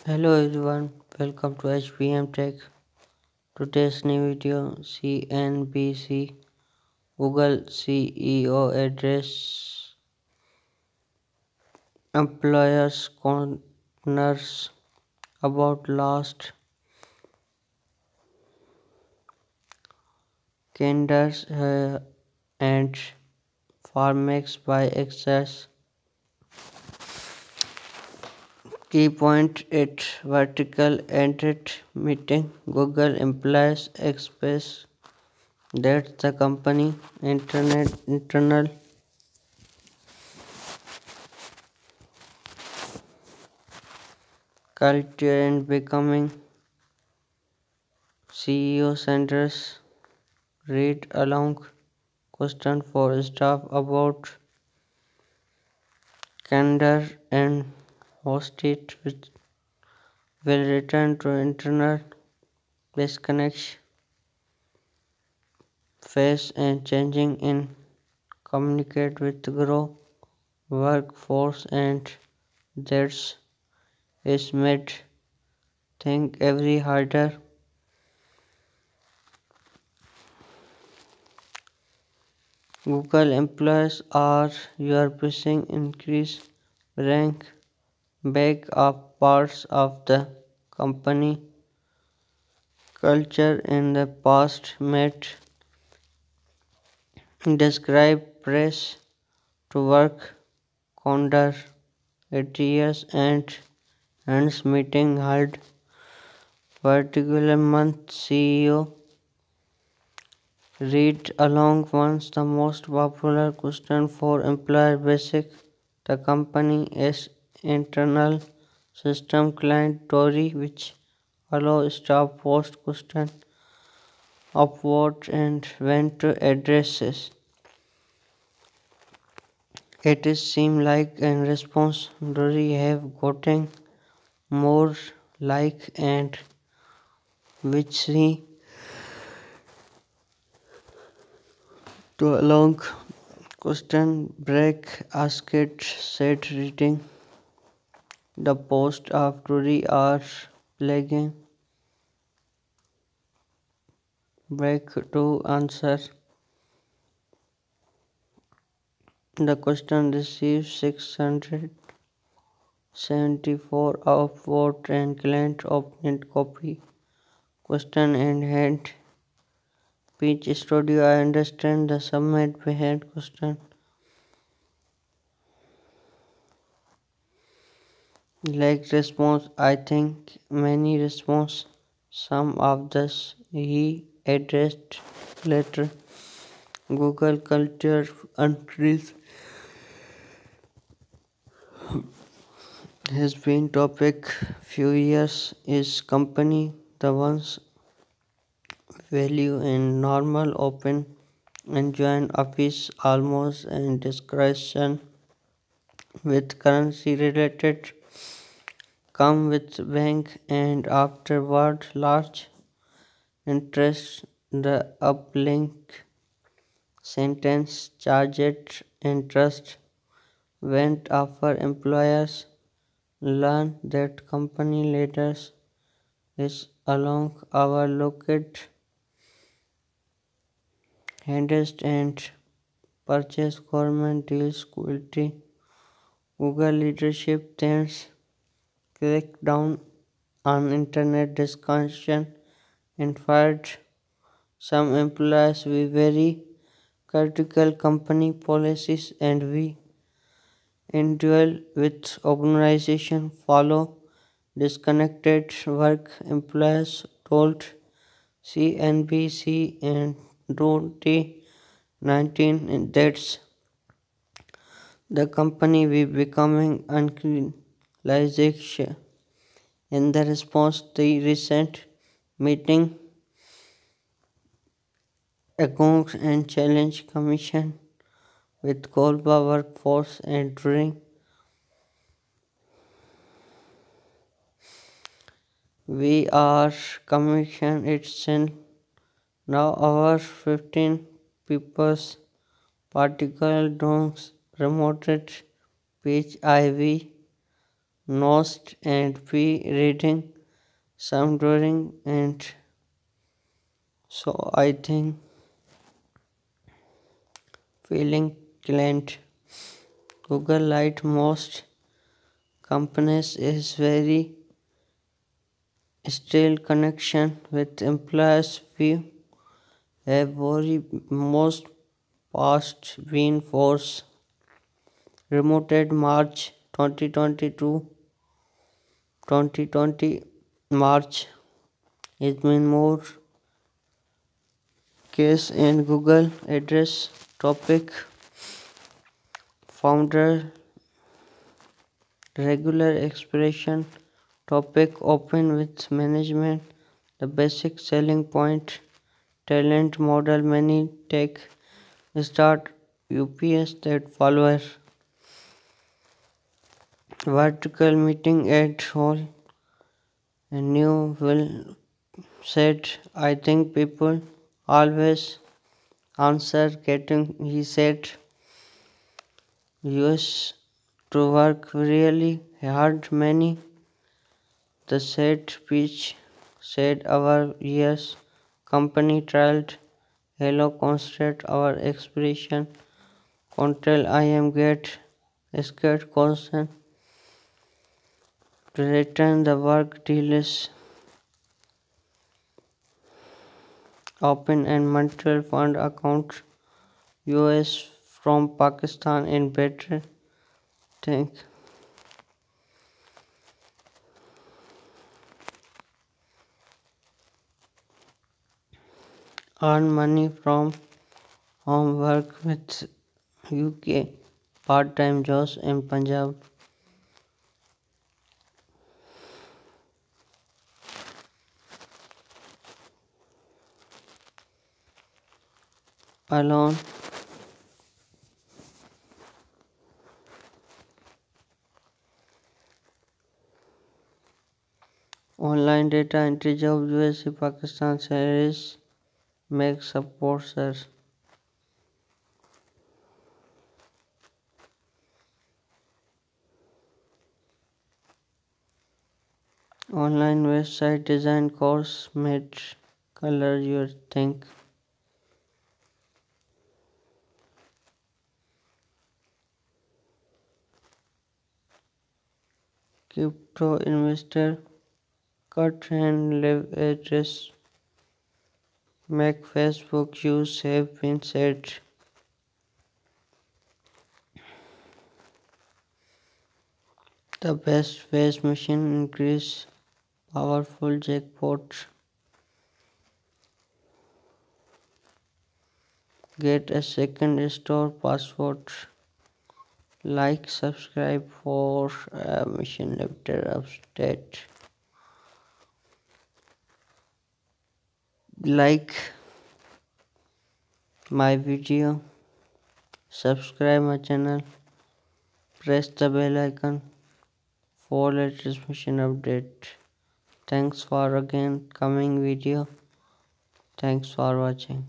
Hello everyone, welcome to Hpmtech. Today's new video CNBC Google CEO address employers corners about last candors and farmex by excess. Key point it vertical ended meeting Google employees express that the company internal culture and becoming CEO centers read along question for staff about candor and hosted which will return to internal disconnect phase and changing in communicate with grow workforce and that's is made think every harder. Google employees are your pushing increase rank back up parts of the company culture in the past made describe press to work calendar ATS and hence meeting held particular month CEO read along once the most popular question for employer basic the company is internal system client Tory which allow staff post question upward and when to addresses. It is seem like in response Dory have gotten more like and which she to a long question break asked said reading the post of Dory are plaguing break to answer. The question received 674 of vote and client opened copy. Question and hand Peach Studio I understand the submit behind question. Like response I think many response some of this he addressed later. Google culture countries has been topic few years is company the ones value in normal open and join office almost and discretion with currency related come with bank and afterward large interest the uplink sentence charged interest went after employers learn that company leaders is along our located handest and purchase government deals quality. Google leadership tends crack down on internet discussion and fired some employees with very critical company policies and we individual with organization follow disconnected work employees told CNBC in 2019 that's the company we becoming unclean. In the response to the recent meeting, Accounts and Challenge Commission with Colba Workforce and during we are commission itself now our 15 people's particle dongs promoted page IV nost and p reading some drawing, and so I think feeling client. Google like most companies is very still connection with employees. We have very most past been force remoted March 2022 2020 March. It been more case in Google address topic founder regular expression topic open with management the basic selling point talent model many tech start UPS that follower vertical meeting at all and new will said I think people always answer getting he said US to work really hard many the said pitch said our yes company trialed hello constant our expression control I am get scared constant to return the work deal is open and mutual fund account US from Pakistan in better think earn money from home work with UK part-time jobs in Punjab. Alone online data entry job USA Pakistan salaries make support sir. Online website design course made color you think crypto investor cut and live address make Facebook use have been said. The best face machine increase powerful jackpot. Get a second store password. Like subscribe for mission after update. Like my video. Subscribe my channel. Press the bell icon for latest mission update. Thanks for again coming video. Thanks for watching.